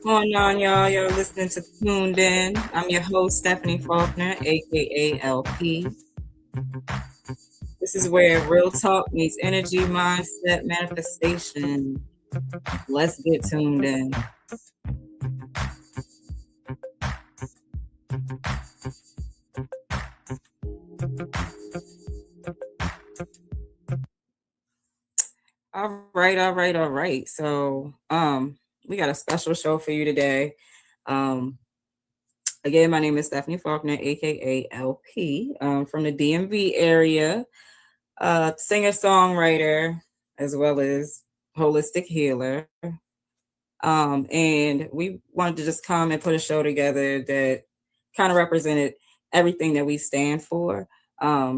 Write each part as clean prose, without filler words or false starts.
Going on, y'all? You're listening to Tuned In. I'm your host, Stephanie Faulkner, aka LP. This is where real talk meets energy, mindset, manifestation. Let's get tuned in. All right. So, we got a special show for you today. Um, Again, my name is Stephanie Faulkner, aka LP, from the DMV area. Singer songwriter as well as holistic healer. And we wanted to just come and put a show together that kind of represented everything that we stand for.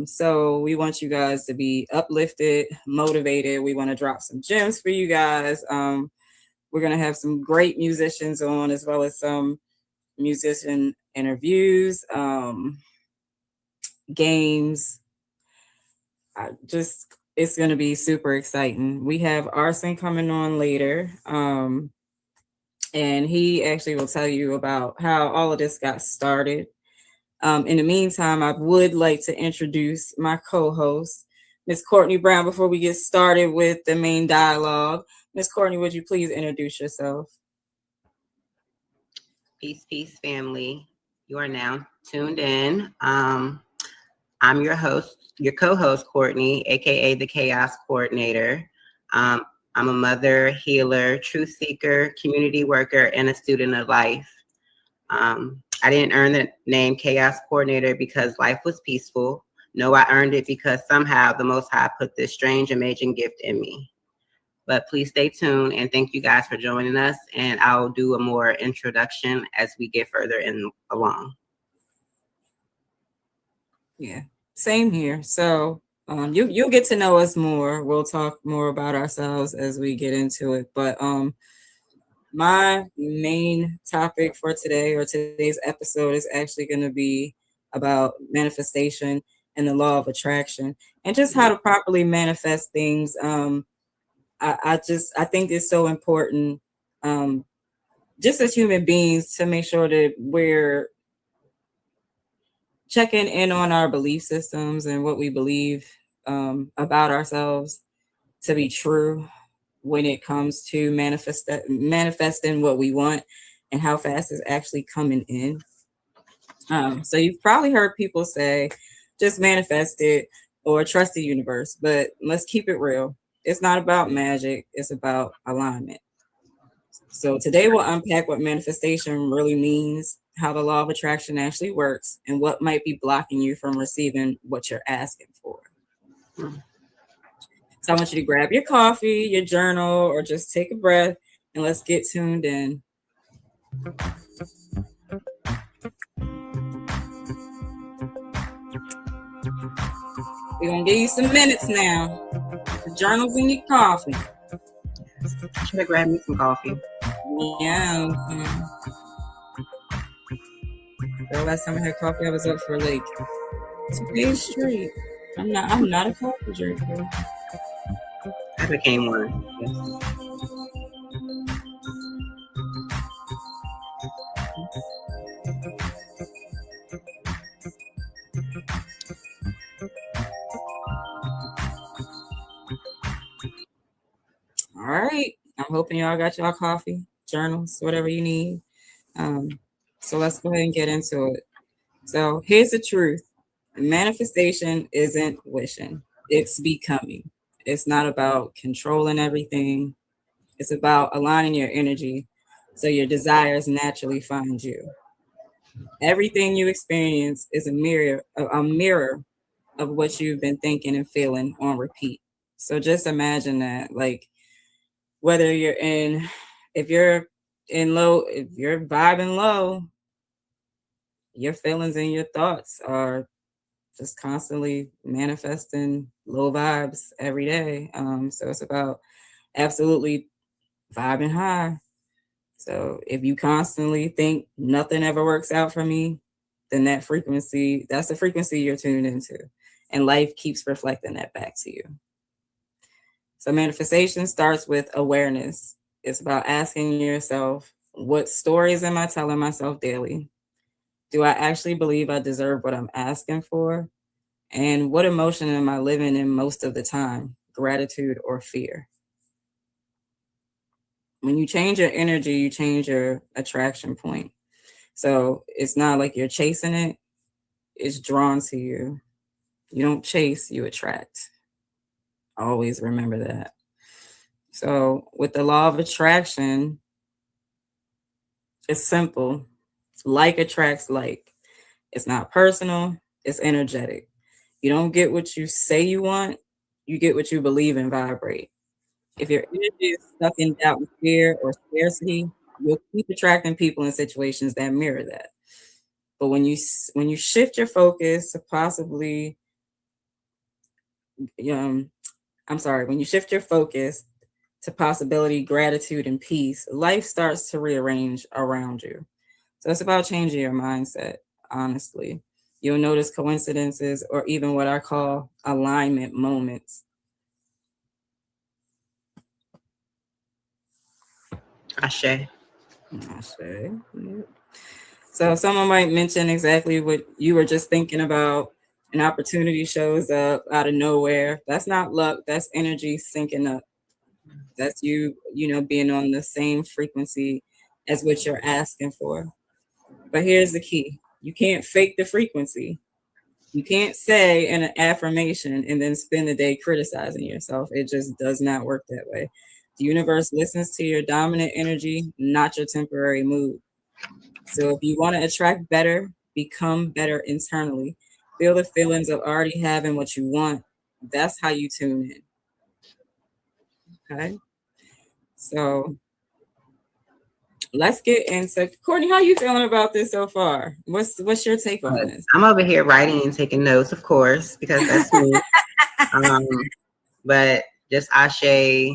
So we want you guys to be uplifted, motivated. We want to drop some gems for you guys. We're going to have some great musicians on, as well as some musician interviews, games. It's going to be super exciting. We have RSIN coming on later. And he actually will tell you about how all of this got started. In the meantime, I would like to introduce my co-host, Miss Courtney Brown, before we get started with the main dialogue. Miss Courtney, would you please introduce yourself? Peace, family. You are now tuned in. I'm your host, your co-host, Courtney, aka the Chaos Coordinator. I'm a mother, healer, truth seeker, community worker, and a student of life. I didn't earn the name Chaos Coordinator because life was peaceful. No, I earned it because somehow the Most High put this strange, amazing gift in me. But please stay tuned, and thank you guys for joining us. And I'll do a more introduction as we get further along. Yeah, same here. So you'll get to know us more. We'll talk more about ourselves as we get into it. But my main topic for today, or today's episode, is actually going to be about manifestation and the law of attraction, and just how to properly manifest things. I think it's so important, just as human beings, to make sure that we're checking in on our belief systems and what we believe about ourselves to be true when it comes to manifesting what we want and how fast it's actually coming in. So you've probably heard people say, just manifest it or trust the universe, but let's keep it real. It's not about magic. It's about alignment. So today we'll unpack what manifestation really means, how the law of attraction actually works, and what might be blocking you from receiving what you're asking for. So I want you to grab your coffee, your journal, or just take a breath, and let's get tuned in. We're going to give you some minutes now. The journal's in your coffee. I should have grabbed me some coffee. Yeah. The last time I had coffee, I was up for like 2 days straight. I'm not a coffee drinker. I became one. All right. I'm hoping y'all got y'all coffee, journals, whatever you need. So let's go ahead and get into it. So here's the truth. Manifestation isn't wishing. It's becoming. It's not about controlling everything. It's about aligning your energy so your desires naturally find you. Everything you experience is a mirror of what you've been thinking and feeling on repeat. So just imagine that, like, whether if you're vibing low, your feelings and your thoughts are just constantly manifesting low vibes every day. So it's about absolutely vibing high. So if you constantly think nothing ever works out for me, then that's the frequency you're tuned into. And life keeps reflecting that back to you. So manifestation starts with awareness. It's about asking yourself, What stories am I telling myself daily? Do I actually believe I deserve what I'm asking for? And what emotion am I living in most of the time? Gratitude or fear? When you change your energy, you change your attraction point. So it's not like you're chasing it, it's drawn to you. You don't chase, you attract. Always remember that. So with the law of attraction, it's simple. Like attracts like. It's not personal, it's energetic. You don't get what you say you want, you get what you believe and vibrate. If your energy is stuck in doubt and fear or scarcity, you'll keep attracting people and situations that mirror that. But when you shift your focus to possibly, um, when you shift your focus to possibility, gratitude, and peace, life starts to rearrange around you. So it's about changing your mindset, honestly. You'll notice coincidences or even what I call alignment moments. Ashe. I say, yeah. So someone might mention exactly what you were just thinking about. An opportunity shows up out of nowhere. That's not luck. That's energy syncing up. That's you being on the same frequency as what you're asking for. But here's the key. You can't fake the frequency. You can't say an affirmation and then spend the day criticizing yourself. It just does not work that way. The universe listens to your dominant energy, not your temporary mood. So if you want to attract better, become better internally. Feel the feelings of already having what you want. That's how you tune in. Okay. So let's get into Courtney. How you feeling about this so far? What's your take on this? I'm over here writing and taking notes, of course, because that's me. Um, but just ashe. Yeah,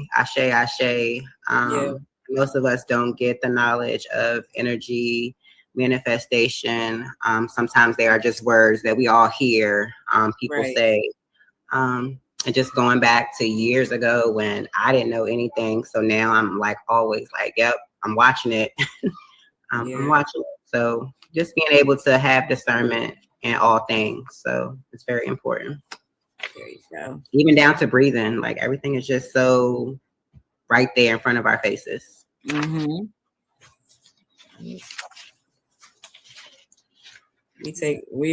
Most of us don't get the knowledge of energy manifestation. Sometimes they are just words that we all hear people right. say. And just going back to years ago when I didn't know anything. So now I'm like always like, yep, I'm watching it. I'm Yeah, watching it. So just being able to have discernment in all things. So it's very important. there you go. Even down to breathing, like everything is just so right there in front of our faces. Mm-hmm. We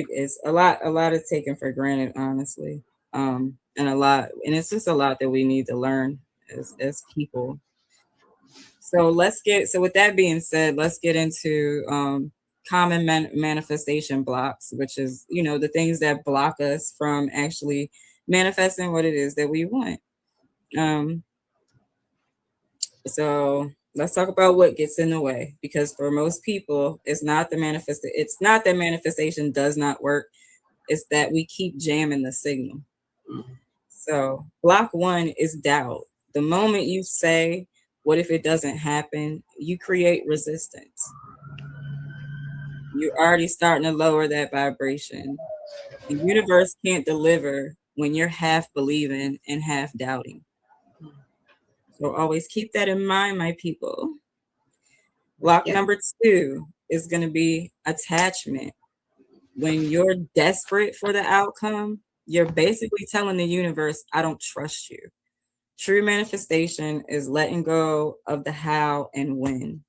it's a lot is taken for granted, honestly. And it's just a lot that we need to learn as people. So with that being said, let's get into common manifestation blocks, which is, the things that block us from actually manifesting what it is that we want. Um, so let's talk about what gets in the way, because for most people, it's not that manifestation does not work. It's that we keep jamming the signal. So block one is doubt. The moment you say, what if it doesn't happen? You create resistance. You're already starting to lower that vibration. The universe can't deliver when you're half believing and half doubting. So always keep that in mind, my people. Block Yeah. number two is going to be attachment. When you're desperate for the outcome, you're basically telling the universe, I don't trust you. True manifestation is letting go of the how and when.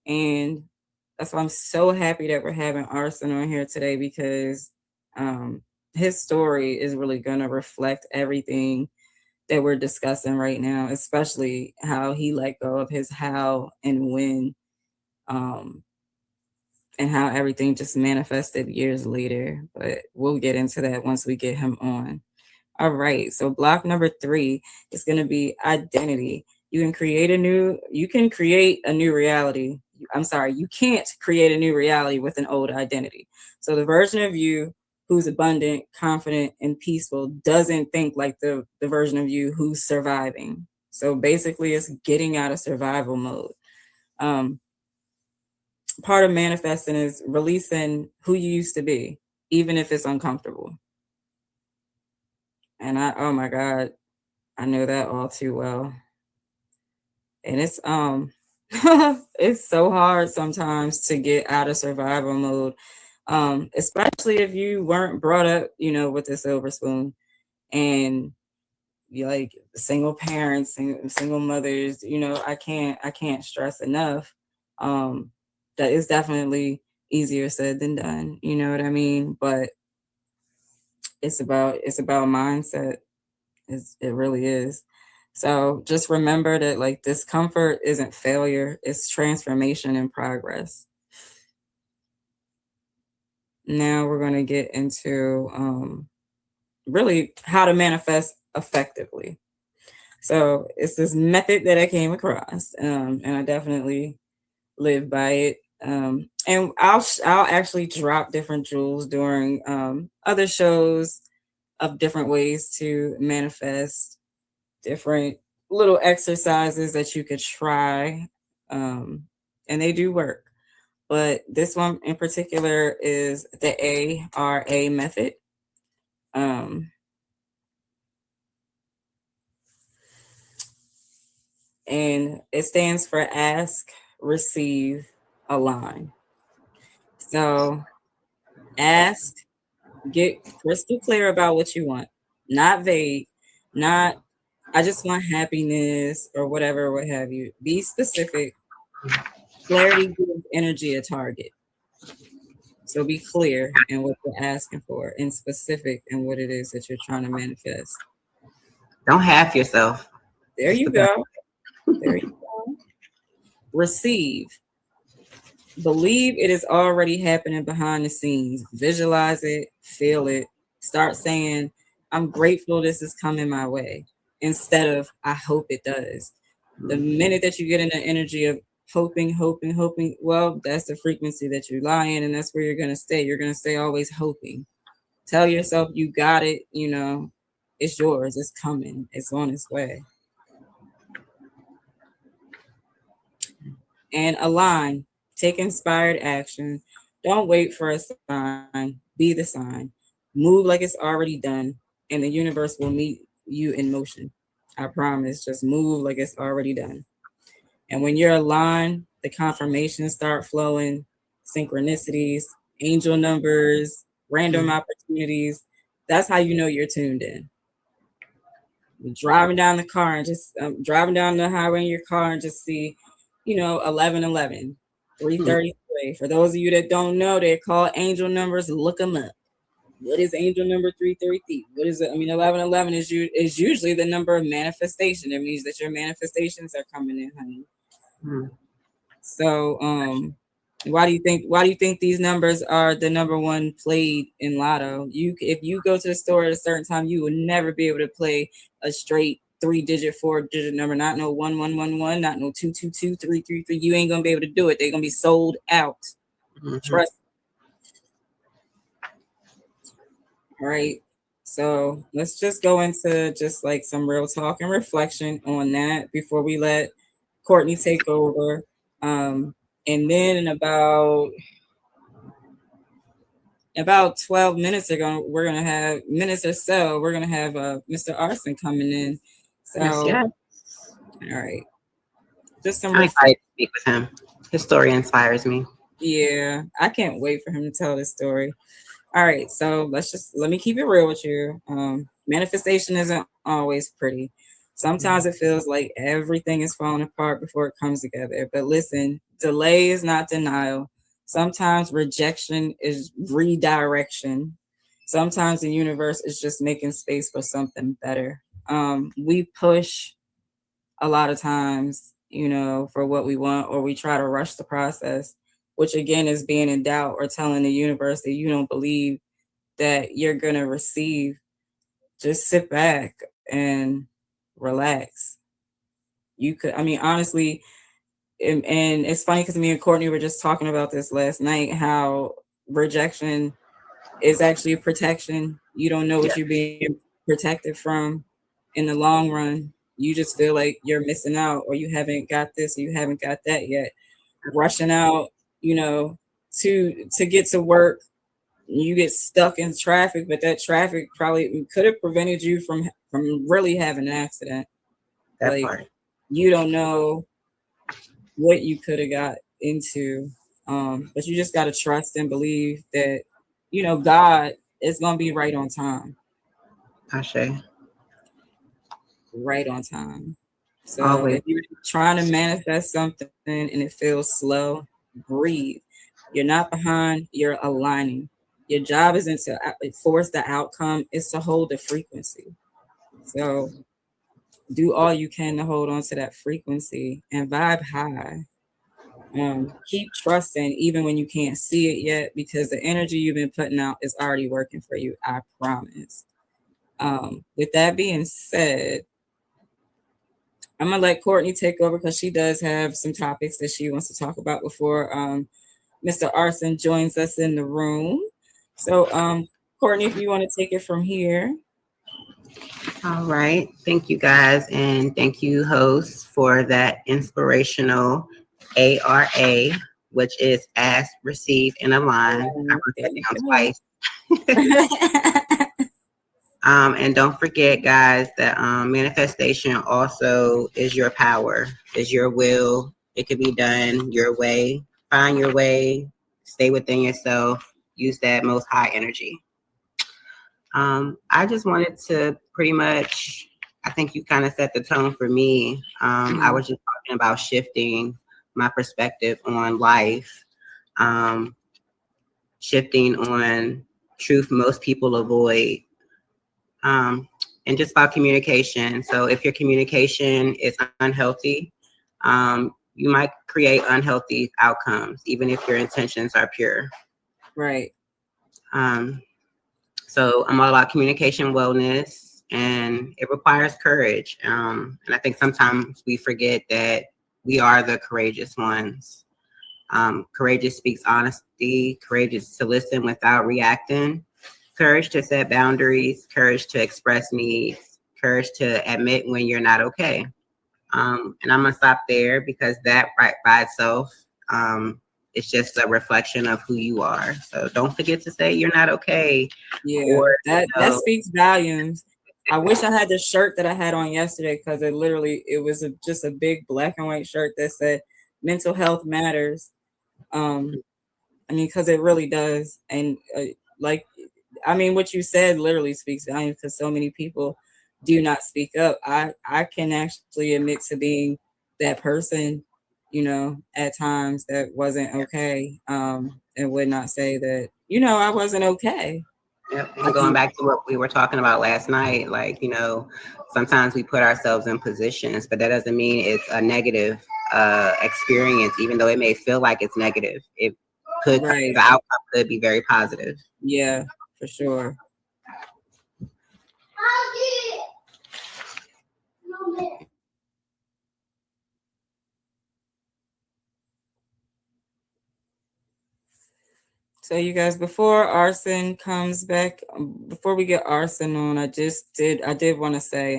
And that's why I'm so happy that we're having RSIN on here today, because um, his story is really going to reflect everything that we're discussing right now, especially how he let go of his how and when, um, and how everything just manifested years later. But we'll get into that once we get him on. All right. So block number three is going to be identity. You can create a new reality. I'm sorry, you can't create a new reality with an old identity. So the version of you who's abundant, confident, and peaceful doesn't think like the version of you who's surviving. So basically it's getting out of survival mode. Um, Part of manifesting is releasing who you used to be, even if it's uncomfortable. And oh my God, I know that all too well. And it's It's so hard sometimes to get out of survival mode, especially if you weren't brought up, with a silver spoon, and you like single parents and single mothers. I can't stress enough. Um, that is definitely easier said than done. You know what I mean? But it's about mindset. It really is. So just remember that like discomfort isn't failure, it's transformation and progress. Now we're going to get into really how to manifest effectively. So it's this method that I came across, and I definitely live by it. And I'll actually drop different jewels during other shows of different ways to manifest, different little exercises that you could try, um, and they do work. But this one in particular is the ARA method. Um, and it stands for ask, receive, align. So ask, get crystal clear about what you want, not vague, not I just want happiness or whatever, what have you. Be specific. Clarity gives energy a target. So be clear in what you're asking for and specific in what it is that you're trying to manifest. Don't half yourself. There That's the you best. go. There you go. Receive. Believe it is already happening behind the scenes. Visualize it, feel it. Start saying, I'm grateful this is coming my way, instead of I hope it does. The minute that you get in the energy of hoping, hoping, hoping, well, that's the frequency that you lie in, and that's where you're going to stay. You're going to stay always hoping. Tell yourself you got it, it's yours, it's coming, it's on its way. And align, take inspired action. Don't wait for a sign, be the sign. Move like it's already done, and the universe will meet you in motion. I promise, just move like it's already done. And when you're aligned, the confirmations start flowing, synchronicities, angel numbers, random opportunities. That's how you know you're tuned in. You're driving down the car and just driving down the highway in your car and just see, 1111, 333. For those of you that don't know, they're called angel numbers. Look them up. What is angel number 333? What is it? 1111 is usually the number of manifestation. It means that your manifestations are coming in, honey. So, why do you think these numbers are the number one played in Lotto? If you go to the store at a certain time, you will never be able to play a straight 3-digit, 4-digit number. Not no 1111, not no 222, 333. You ain't gonna be able to do it. They're gonna be sold out. Trust. All right. So let's just go into just like some real talk and reflection on that before we let Courtney take over. And then in about 12 minutes ago, we're gonna have minutes or so. We're gonna have Mr. RSIN coming in. So, Yes. all right, just some. I'm excited to speak with him. His story inspires me. Yeah, I can't wait for him to tell this story. All right, so let me keep it real with you. Manifestation isn't always pretty. Sometimes it feels like everything is falling apart before it comes together. But listen, delay is not denial. Sometimes rejection is redirection. Sometimes the universe is just making space for something better. We push a lot of times, for what we want, or we try to rush the process, which again is being in doubt or telling the universe that you don't believe that you're going to receive. Just sit back and relax. Honestly, and it's funny because me and Courtney were just talking about this last night, how rejection is actually a protection. You don't know what you're being protected from in the long run. You just feel like you're missing out, or you haven't got this, or you haven't got that yet. Rushing out, to get to work, you get stuck in traffic, but that traffic probably could have prevented you from really having an accident. That Like, part. you don't know what you could have got into. But you just got to trust and believe that, God is going to be right on time. Ashe. Right on time. So Always. if you're trying to manifest something and it feels slow, breathe. You're not behind, you're aligning. Your job isn't to force the outcome, it's to hold the frequency. So do all you can to hold on to that frequency and vibe high. Keep trusting even when you can't see it yet, because the energy you've been putting out is already working for you. I promise. With that being said, I'm gonna let Courtney take over because she does have some topics that she wants to talk about before Mr. RSIN joins us in the room. So, Courtney, if you want to take it from here. All right. Thank you guys. And thank you, hosts, for that inspirational ARA, which is ask, receive, and align. I wrote that down twice. And don't forget, guys, that manifestation also is your power, is your will. It could be done your way. Find your way. Stay within yourself. Use that most high energy. I just wanted to pretty much, I think you kind of set the tone for me. I was just talking about shifting my perspective on life, shifting on truth most people avoid, and just about communication. So if your communication is unhealthy, you might create unhealthy outcomes, even if your intentions are pure. Right. So I'm all about communication wellness, and it requires courage. And I think sometimes we forget that we are the courageous ones. Courageous speaks honesty, courageous to listen without reacting, courage to set boundaries, courage to express needs, courage to admit when you're not okay. And I'm gonna stop there because that right by itself, it's just a reflection of who you are. So don't forget to say you're not okay. Yeah, or, that speaks volumes. I wish I had the shirt that I had on yesterday, because it was just a big black and white shirt that said mental health matters. I mean, because it really does. And what you said literally speaks volumes, because so many people do not speak up. I can actually admit to being that person, at times that wasn't okay, and would not say that, I wasn't okay. Yep. And going back to what we were talking about last night, like, sometimes we put ourselves in positions, but that doesn't mean it's a negative experience, even though it may feel like it's negative. It could, the outcome could be very positive. Yeah, for sure. So you guys, before RSIN comes back, before we get RSIN on, I did want to say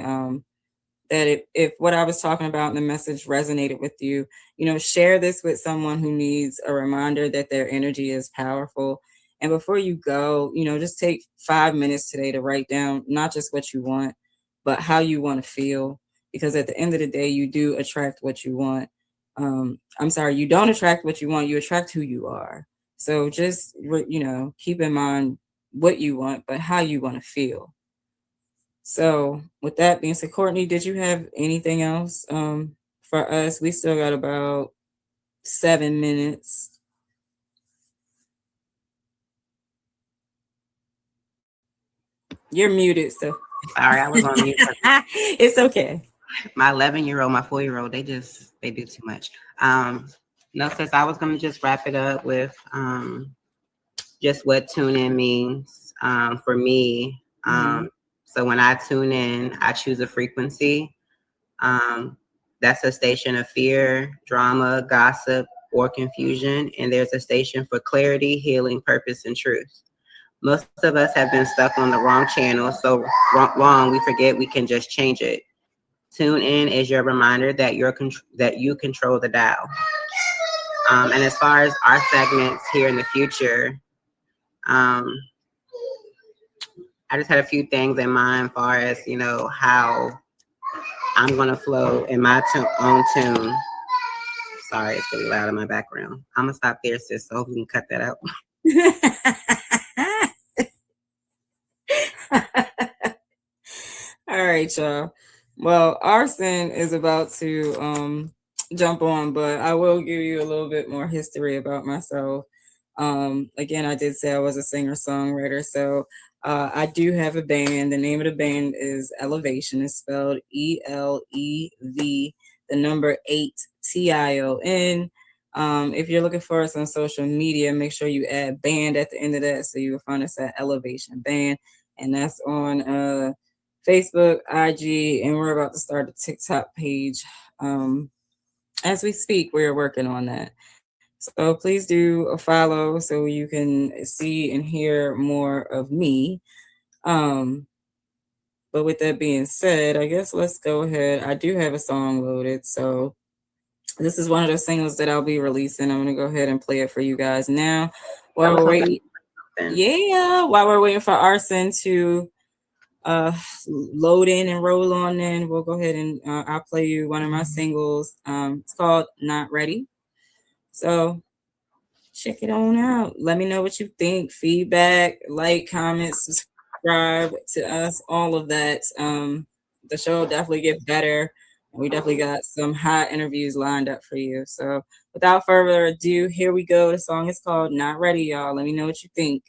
that if what I was talking about in the message resonated with you, share this with someone who needs a reminder that their energy is powerful. And before you go, just take 5 minutes today to write down not just what you want, but how you want to feel. Because at the end of the day, you do attract what you want. You don't attract what you want, you attract who you are. So just, keep in mind what you want, but how you want to feel. So with that being said, Courtney, did you have anything else for us? We still got about 7 minutes. You're muted, so. Sorry, I was on mute. It's okay. My 11-year-old, my 4-year-old, they do too much. No, sis, I was going to just wrap it up with just what tune in means for me. So when I tune in, I choose a frequency. That's a station of fear, drama, gossip, or confusion. And there's a station for clarity, healing, purpose, and truth. Most of us have been stuck on the wrong channel, so wrong we forget we can just change it. Tune in is your reminder that you control the dial. And as far as our segments here in the future, I just had a few things in mind as far as, how I'm going to flow in my own tune. Sorry, it's really loud in my background. I'm gonna stop there, sis. So hopefully we can cut that out. All right, y'all. Well, RSIN is about to jump on, but I will give you a little bit more history about myself. Again, I did say I was a singer-songwriter, so I do have a band. The name of the band is Elevation. It's spelled ELEV, the number 8TION. If you're looking for us on social media, make sure you add band at the end of that, so you will find us at Elevation Band, and that's on Facebook, IG, and we're about to start a TikTok page. As we speak, we're working on that. So please do a follow so you can see and hear more of me. But with that being said, I guess let's go ahead. I do have a song loaded. So this is one of those singles that I'll be releasing. I'm going to go ahead and play it for you guys now. While we're waiting, while we're waiting for RSIN to load in and roll on in, we'll go ahead and I'll play you one of my singles. It's called Not Ready. So check it on out. Let me know what you think. Feedback, like, comment, subscribe to us, all of that. The show will definitely get better. We definitely got some hot interviews lined up for you. So without further ado, here we go. The song is called Not Ready, y'all. Let me know what you think.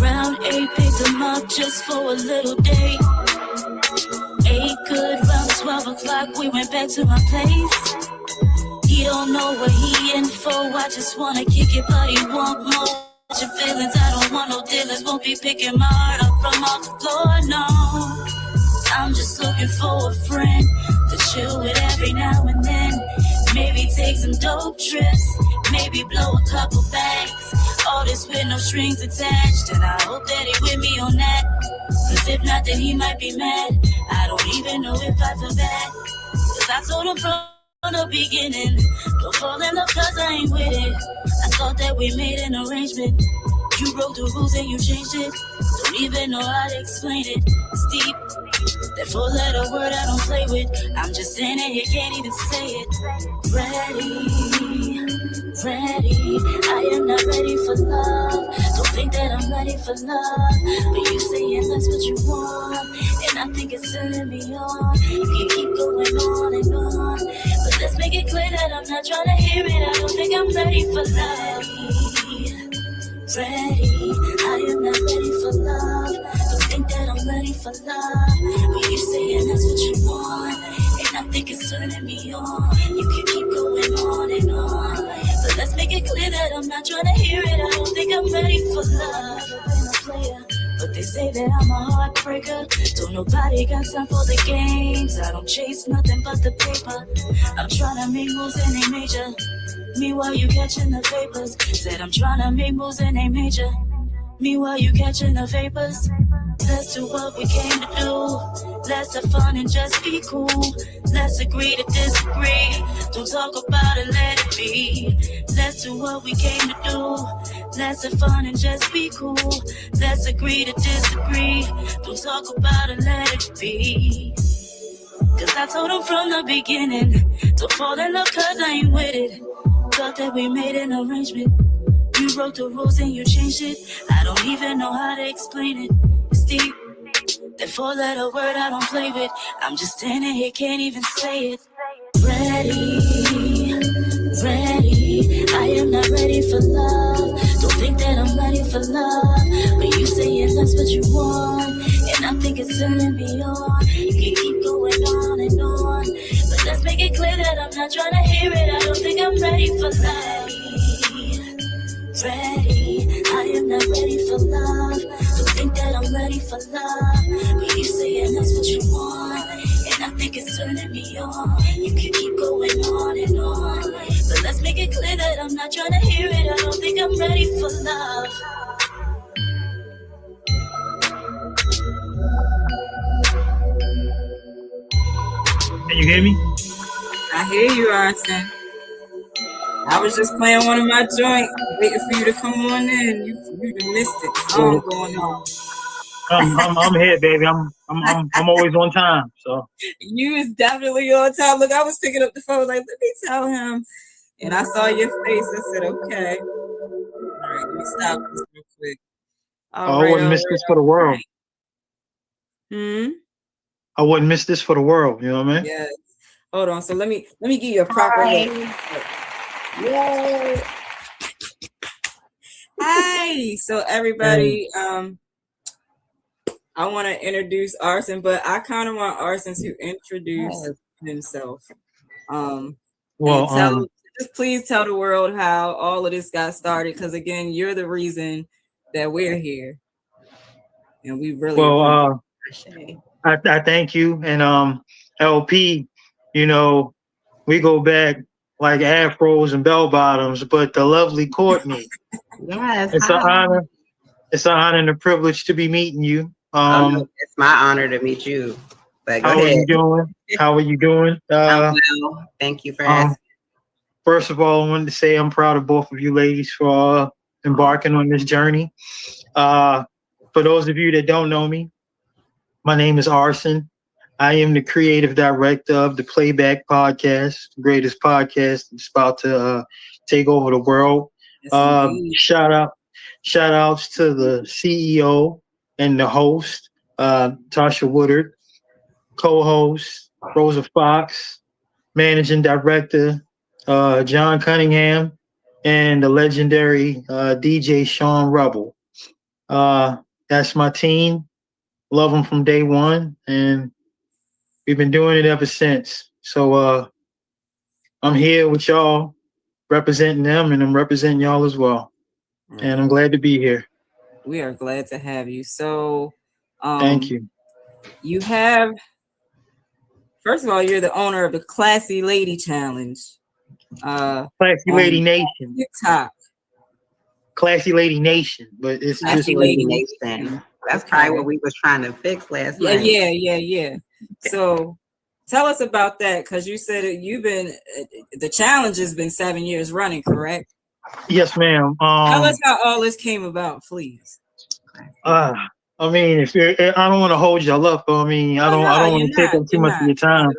Round 8 picked him up just for a little day. 8 good, round 12 o'clock we went back to my place. He don't know what he in for, I just wanna kick it but he want more. Your feelings, I don't want no dealers, won't be picking my heart up from off the floor, no. I'm just looking for a friend to chill with every now and then. Maybe take some dope trips, maybe blow a couple bags. All this with no strings attached, and I hope that he with me on that. Cause if not, then he might be mad. I don't even know if I feel bad. Cause I told him from the beginning, don't fall in love cause I ain't with it. I thought that we made an arrangement. You wrote the rules and you changed it. Don't even know how to explain it. It's deep. That 4-letter word I don't play with. I'm just standing here, can't even say it. Ready, I am not ready for love. Don't think that I'm ready for love, but you saying that's what you want, and I think it's turning me on. You can keep going on and on, but let's make it clear that I'm not trying to hear it. I don't think I'm ready for love. Ready, I am not ready for love. Don't think that I'm ready for love, but you saying that's what you want, and I think it's turning me on. You can keep going on and on, but let's make it clear that I'm not trying to hear it. I don't think I'm ready for love. I've been a player, but they say that I'm a heartbreaker. Don't nobody got time for the games. I don't chase nothing but the paper. I'm trying to make moves and they major. Meanwhile you catching the vapors. Said I'm trying to make moves and they major. Meanwhile you catching the vapors. Let's do what we came to do. Let's have fun and just be cool. Let's agree to disagree. Don't talk about it, let it be. Let's do what we came to do. Let's have fun and just be cool. Let's agree to disagree. Don't talk about it, let it be. Cause I told him from the beginning, don't fall in love cause I ain't with it. Thought that we made an arrangement. You wrote the rules and you changed it. I don't even know how to explain it. It's deep. That 4-letter word I don't play with. I'm just standing here, can't even say it. Ready, I am not ready for love. Don't think that I'm ready for love, but you saying that's what you want, and I think it's turning me on. You can keep going on and on, but let's make it clear that I'm not trying to hear it. I don't think I'm ready for love. Ready, I am not ready for love. Don't think that I'm ready for love, but you saying that's what you want, and I think it's turning me on. You can keep going on and on, but let's make it clear that I'm not trying to hear it. I don't think I'm ready for love. you hear me? I hear you, RSIN. I was just playing one of my joints, waiting for you to come on in. You done missed it. Song going on. I'm here, baby. I'm always on time. So You is definitely on time. Look, I was picking up the phone like, let me tell him. And I saw your face. I said, okay. All right, let me stop this real quick. I wouldn't miss this for the world. I wouldn't miss this for the world. You know what I mean? Yes. Hold on. So let me give you a proper look. Yay. Hi. So everybody, I want to introduce RSIN, but I kind of want RSIN to introduce himself. Just please tell the world how all of this got started, because again, you're the reason that we're here, and we really appreciate. I thank you, and LP. You know, we go back like afros and bell bottoms, but the lovely Courtney. Yes, it's an honor. It's an honor and a privilege to be meeting you. It's my honor to meet you. But how are you doing? How are you doing? I'm well. Thank you for asking. First of all, I wanted to say I'm proud of both of you ladies for embarking on this journey. For those of you that don't know me, my name is RSIN. I am the creative director of the Playback Podcast, the greatest podcast that's about to take over the world. Shout outs to the CEO and the host, Tasha Woodard, co-host Rosa Fox, managing director John Cunningham, and the legendary DJ Sean Rubble. That's my team. Love them from day one, and we've been doing it ever since. So I'm here with y'all, representing them, and I'm representing y'all as well. Right. And I'm glad to be here. We are glad to have you. So, thank you. You have, first of all, you're the owner of the Classy Lady Challenge. Classy Lady Nation. TikTok. Classy Lady Nation, but it's Classy just Lady Nation. That's probably what we was trying to fix last night. Yeah. So tell us about that, because you said the challenge has been 7 years running, correct? Yes, ma'am. Tell us how all this came about, please. I mean, I don't want to hold y'all up. I mean, I don't want to take up too much of your time.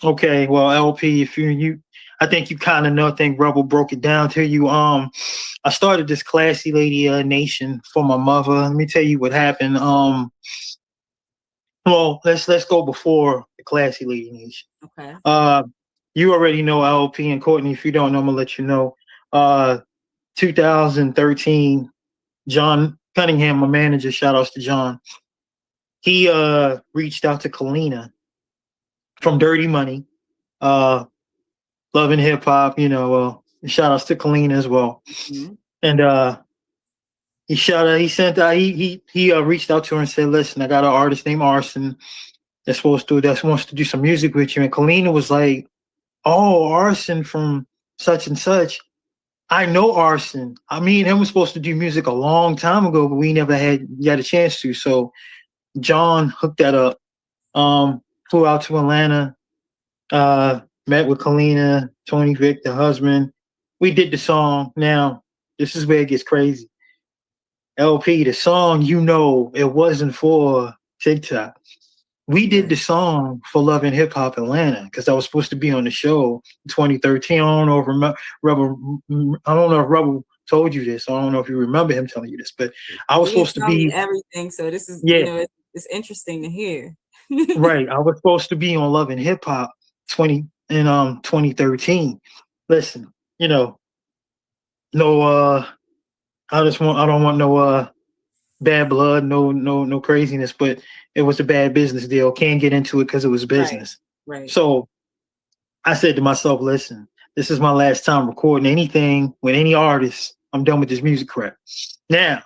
Okay, well, LP, if I think you kind of know. I think Rebel broke it down to you. I started this Classy Lady Nation for my mother. Let me tell you what happened. Well, let's go before the Classy Lady Nation. Okay. You already know LP and Courtney. If you don't know, I'm gonna let you know. 2013, John Cunningham, my manager. Shout outs to John. He reached out to Kalina from Dirty Money. Loving hip hop, shout outs to Kalina as well. Mm-hmm. And he reached out to her and said, listen, I got an artist named RSIN that wants to do some music with you. And Kalina was like, oh, RSIN from such and such. I know RSIN. Me and him was supposed to do music a long time ago, but we never got a chance to. So John hooked that up. Flew out to Atlanta. Met with Kalina, Tony Vick, the husband. We did the song. Now, this is where it gets crazy. LP, the song, it wasn't for TikTok. We did the song for Love and Hip Hop Atlanta because I was supposed to be on the show in 2013. I don't know if Rebel told you this. I don't know if you remember him telling you this, but I was supposed to be everything. So this is it's interesting to hear. Right. I was supposed to be on Love and Hip Hop 2013. Listen, I don't want no bad blood, no craziness, but it was a bad business deal. Can't get into it because it was business. Right. So I said to myself, listen, this is my last time recording anything with any artist. I'm done with this music crap. Now,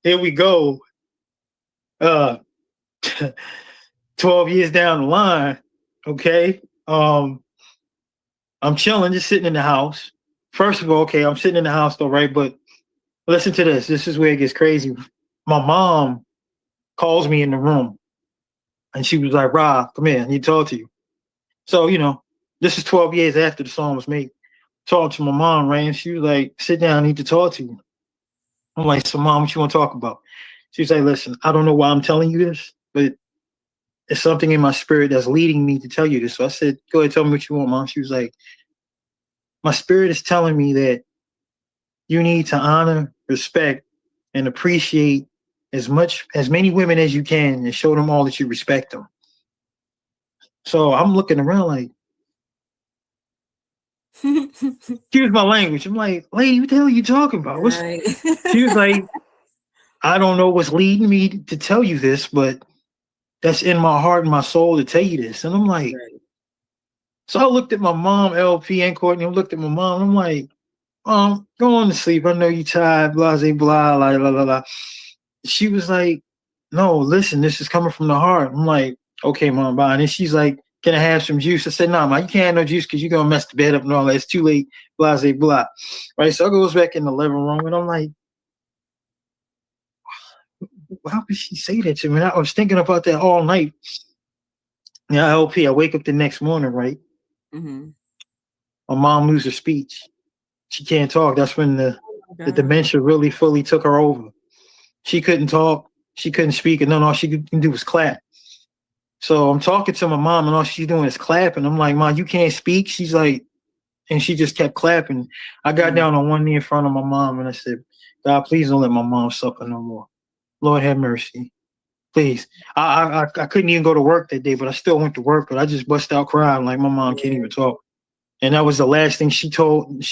here we go. 12 years down the line, okay? I'm chilling, just sitting in the house. First of all, okay, I'm sitting in the house though, right? But listen to this. This is where it gets crazy. My mom calls me in the room. And she was like, Rob, come here, I need to talk to you. So, this is 12 years after the song was made. Talked to my mom, right? And she was like, sit down, I need to talk to you. I'm like, so mom, what you want to talk about? She was like, listen, I don't know why I'm telling you this, but it's something in my spirit that's leading me to tell you this. So I said, go ahead, tell me what you want, mom. She was like, my spirit is telling me that you need to honor, respect, and appreciate as many women as you can and show them all that you respect them. So I'm looking around like, here's my language. I'm like, lady, what the hell are you talking about? Right. She was like, I don't know what's leading me to tell you this, but that's in my heart and my soul to tell you this. And I'm like, Right. so I looked at my mom, LP and Courtney. I looked at my mom. And I'm like, go on to sleep. I know you tired, blah, blah, blah, blah, blah, blah. She was like, no, listen, this is coming from the heart. I'm like, okay, mom, bye. And then she's like, can I have some juice? I said, no, ma, you can't have no juice because you're going to mess the bed up and all that. It's too late, blah, blah, blah. Right? So I goes back in the living room and I'm like, how could she say that to me? And I was thinking about that all night. Yeah, LP, I wake up the next morning, right? Mm-hmm. My mom loses her speech. She can't talk. That's when the dementia really fully took her over. She couldn't talk. She couldn't speak. And then all she could do was clap. So I'm talking to my mom and all she's doing is clapping. I'm like, Mom, you can't speak? She's like, and she just kept clapping. I got down on one knee in front of my mom and I said, God, please don't let my mom suffer no more. Lord have mercy. Please. I couldn't even go to work that day, but I still went to work, but I just bust out crying like my mom can't even talk. And that was the last thing she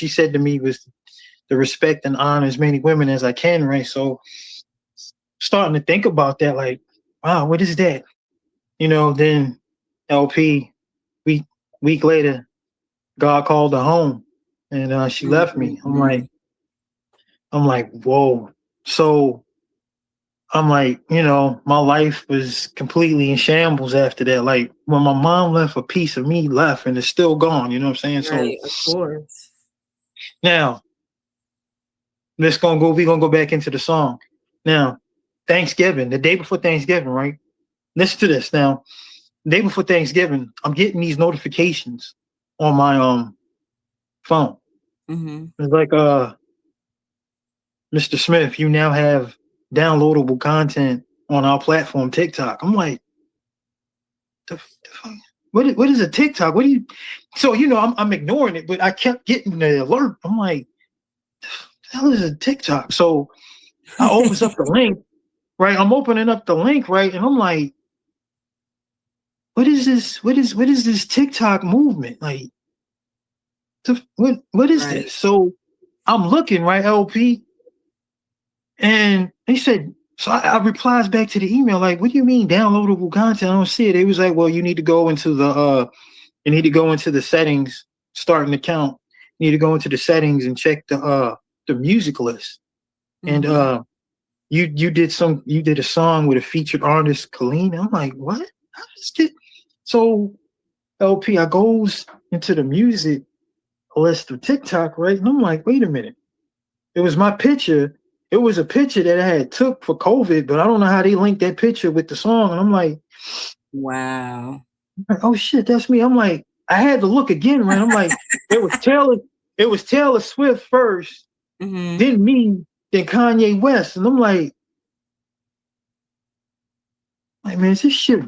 said to me was to respect and honor as many women as I can, right? So starting to think about that, like, wow, what is that? Then LP, week later, God called her home and she left me. I'm like, whoa. So I'm like, my life was completely in shambles after that. Like when my mom left, a piece of me left and it's still gone. You know what I'm saying? Right, So of course. now we're gonna go back into the song. Now, Thanksgiving, the day before Thanksgiving, right? Listen to this now. The day before Thanksgiving, I'm getting these notifications on my phone. Mm-hmm. It's like Mr. Smith, you now have downloadable content on our platform, TikTok. I'm like, the fuck? What is a TikTok? What do you? So I'm ignoring it, but I kept getting the alert. I'm like, the hell is a TikTok? So I opens up the link, right? I'm opening up the link, right? And I'm like, what is this? What is this TikTok movement? Like, what is Right. this? So I'm looking, right, LP, and they said. So I replies back to the email like, what do you mean downloadable content? I don't see it. It was like, well, you need to go into the settings, start an account. You need to go into the settings and check the music list. Mm-hmm. And you did a song with a featured artist, Colleen. I'm like, what? How does it? So LP, I goes into the music list of TikTok, right? And I'm like, wait a minute. It was my picture. It was a picture that I had took for COVID, but I don't know how they linked that picture with the song. And I'm like, Wow. oh shit, that's me. I'm like, I had to look again, right? I'm like, it was Taylor Swift first, Mm-hmm. then me, then Kanye West. And I'm like, man, is this shit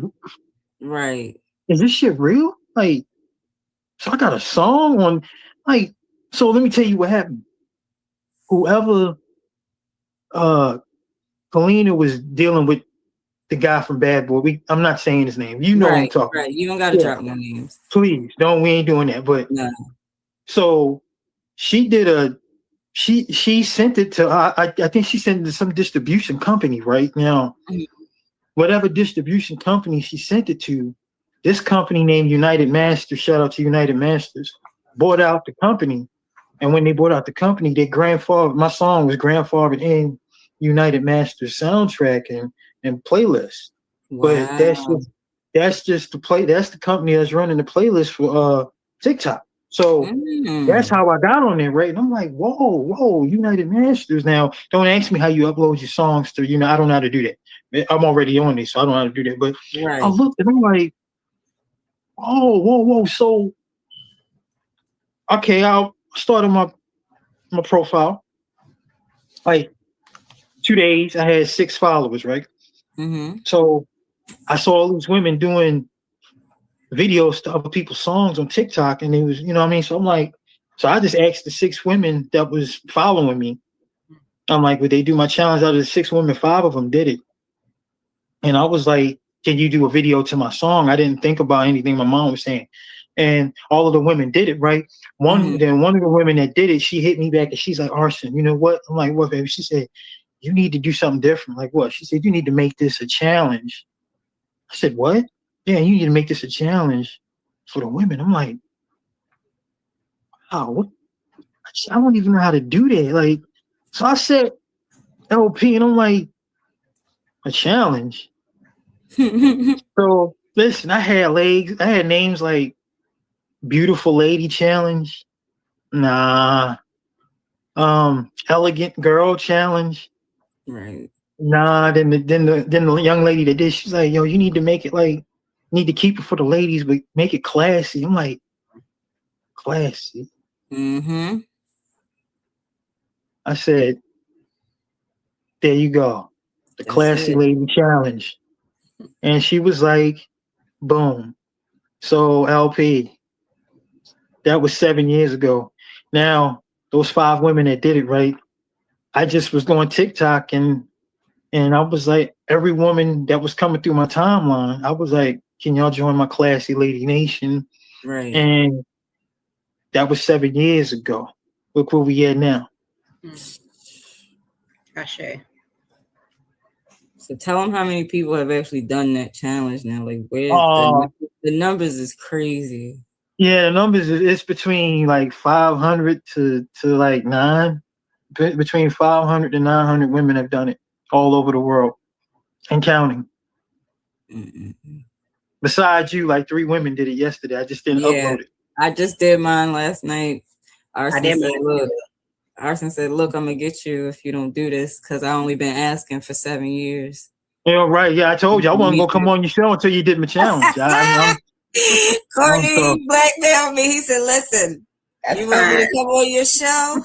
real? Like, so I got a song on, like, so let me tell you what happened. Whoever Polina was dealing with the guy from Bad Boy. I'm not saying his name. You know what I'm talking about. Right. You don't got to drop no names. Please don't. We ain't doing that. But no. So she did she sent it to I think she sent it to some distribution company right now. Mm-hmm. Whatever distribution company she sent it to, this company named United Masters, shout out to United Masters, bought out the company. And when they bought out the company, my song was grandfathered in United Masters soundtrack and playlist. Wow. But that's just the company that's running the playlist for TikTok. So that's how I got on there, right? And I'm like, whoa, United Masters. Now, don't ask me how you upload your songs to, I don't know how to do that. I'm already on this, so I don't know how to do that. But I looked and I'm like, oh, whoa. So, okay, I'll start on my profile. Like 2 days, I had 6 followers, right? So I saw all these women doing videos to other people's songs on TikTok, and it was, you know what I mean? So I'm like, so I just asked the 6 women that was following me. I'm like, would they do my challenge? Out of the 6 women, 5 of them did it. And I was like, can you do a video to my song? I didn't think about anything my mom was saying. And all of the women did it, right? Then one of the women that did it, she hit me back and she's like, RSIN, you know what? I'm like, what, baby? She said, you need to do something different. Like what? She said, you need to make this a challenge. I said, what? Yeah, you need to make this a challenge for the women. I'm like, oh, what? I don't even know how to do that. Like, so I said LP, and I'm like, a challenge. So listen, I had names like Beautiful Lady Challenge, Elegant Girl Challenge, right? Then the young lady that did, she's like, yo, you need to make it like, need to keep it for the ladies, but make it classy. I'm like, classy. I said, there you go, the Classy Lady Challenge, and she was like, boom. So LP, that was 7 years ago. Now, those 5 women that did it, right? I just was going TikTok and I was like, every woman that was coming through my timeline, I was like, can y'all join my Classy Lady Nation? Right. And that was 7 years ago. Look where we at now. Ashe. So tell them how many people have actually done that challenge now. Like, where the numbers is crazy. Yeah, the numbers it's between like 500 to like 9. Between 500 and 900 women have done it all over the world and counting. Besides you, like 3 women did it yesterday. I just didn't upload it. I just did mine last night. RSIN said, look, I'm gonna get you if you don't do this, because I only been asking for 7 years. Yeah, right. Yeah, I told you I wasn't gonna come on your show until you did my challenge. Courtney blackmailed me. He said, listen, you want me to come on your show?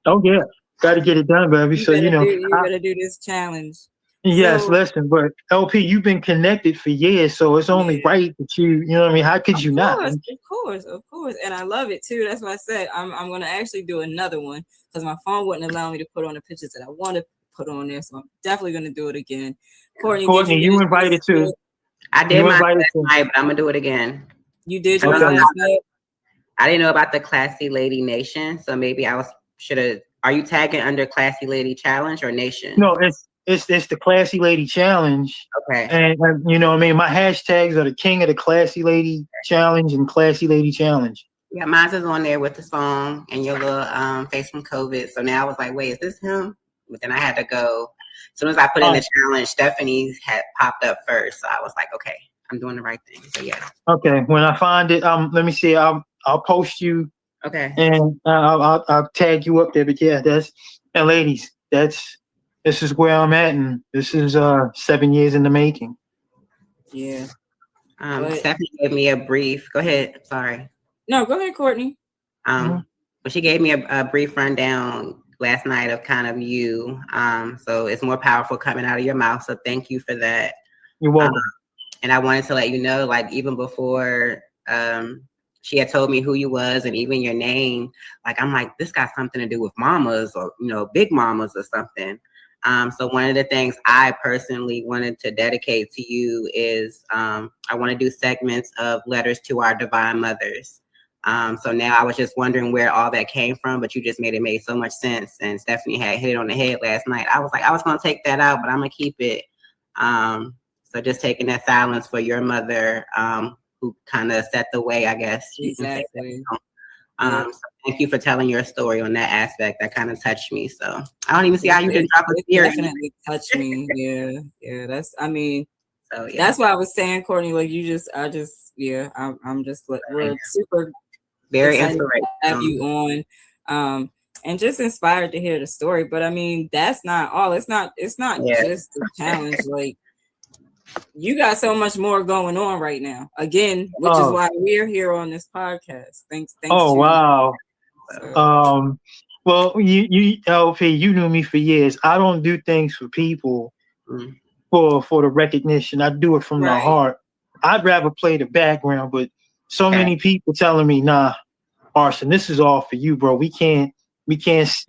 Oh yeah, got to get it done, baby. So you gotta do this challenge. Yes, listen, but LP, you've been connected for years, so it's only right that you know what I mean. How could you not? Of course, and I love it too. That's why I said I'm gonna actually do another one, because my phone wouldn't allow me to put on the pictures that I want to put on there. So I'm definitely gonna do it again. Courtney, you invited too. I did mine last night, but I'm gonna do it again. You did yours last night? I didn't know about the Classy Lady Nation, so maybe should have. Are you tagging under Classy Lady Challenge or Nation? No, it's the Classy Lady Challenge. Okay. And you know what I mean? My hashtags are the King of the Classy Lady Challenge and Classy Lady Challenge. Yeah, mine's is on there with the song and your little face from COVID. So now I was like, wait, is this him? But then I had to go. As soon as I put in the challenge, Stephanie's had popped up first. So I was like, okay, I'm doing the right thing. So yeah. Okay. When I find it, let me see. I'll post you. Okay. And I'll tag you up there. But yeah, and ladies, this is where I'm at, and this is 7 years in the making. Yeah. Stephanie gave me a brief. Go ahead. Sorry. No, go ahead, Courtney. But she gave me a brief rundown last night of kind of you. So it's more powerful coming out of your mouth. So thank you for that. You're welcome. And I wanted to let you know, like, even before she had told me who you was and even your name, like, I'm like, this got something to do with mamas or, big mamas or something. So one of the things I personally wanted to dedicate to you is I want to do segments of letters to our divine mothers. So now I was just wondering where all that came from, but you just made so much sense. And Stephanie had hit it on the head last night. I was like, I was going to take that out, but I'm going to keep it. So just taking that silence for your mother, who kind of set the way, I guess. Exactly. So thank you for telling your story on that aspect. That kind of touched me. So I don't even see how you can drop a tear. Definitely touched me. Yeah. That's why I was saying, Courtney, like I'm just we're super Very excited to have inspirational. you on. And just inspired to hear the story. But I mean, that's not all. It's not Yeah. just the challenge. Like, you got so much more going on right now. Again, which is why we're here on this podcast. Thanks Oh, to wow. so. Well, you LP, you knew me for years. I don't do things for people for the recognition. I do it from the heart. I'd rather play the background, but so many people telling me, nah, RSIN, this is all for you, bro. We can't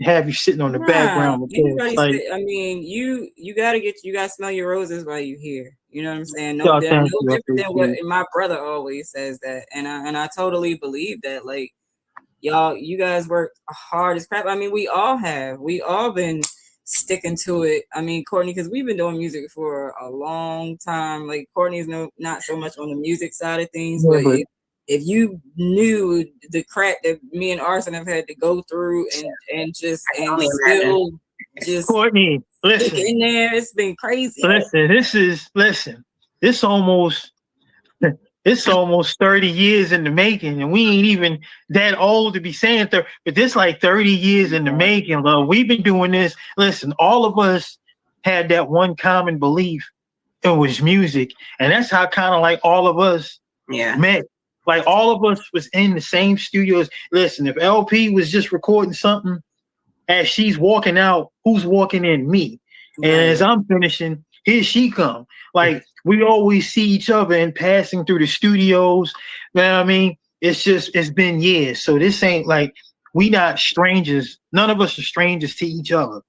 have you sitting on the background. Like, I mean, you gotta smell your roses while you're here. You know what I'm saying? No, no different than what my brother always says that, and I totally believe that. Like, y'all, you guys work hard as crap. I mean, we all been sticking to it. I mean, Courtney, because we've been doing music for a long time. Like, Courtney's not so much on the music side of things, but if you knew the crap that me and RSIN have had to go through and still just Courtney, listen, in there, it's been crazy. This almost it's almost 30 years in the making, and we ain't even that old to be saying but this like 30 years in the making, love. We've been doing this. Listen, all of us had that one common belief. It was music, and that's how kind of like all of us met. Like, all of us was in the same studios. Listen, if LP was just recording something as she's walking out, who's walking in? Me. And as I'm finishing, here she come. Like, we always see each other and passing through the studios. You know what I mean? It's been years. So this ain't like, we not strangers. None of us are strangers to each other.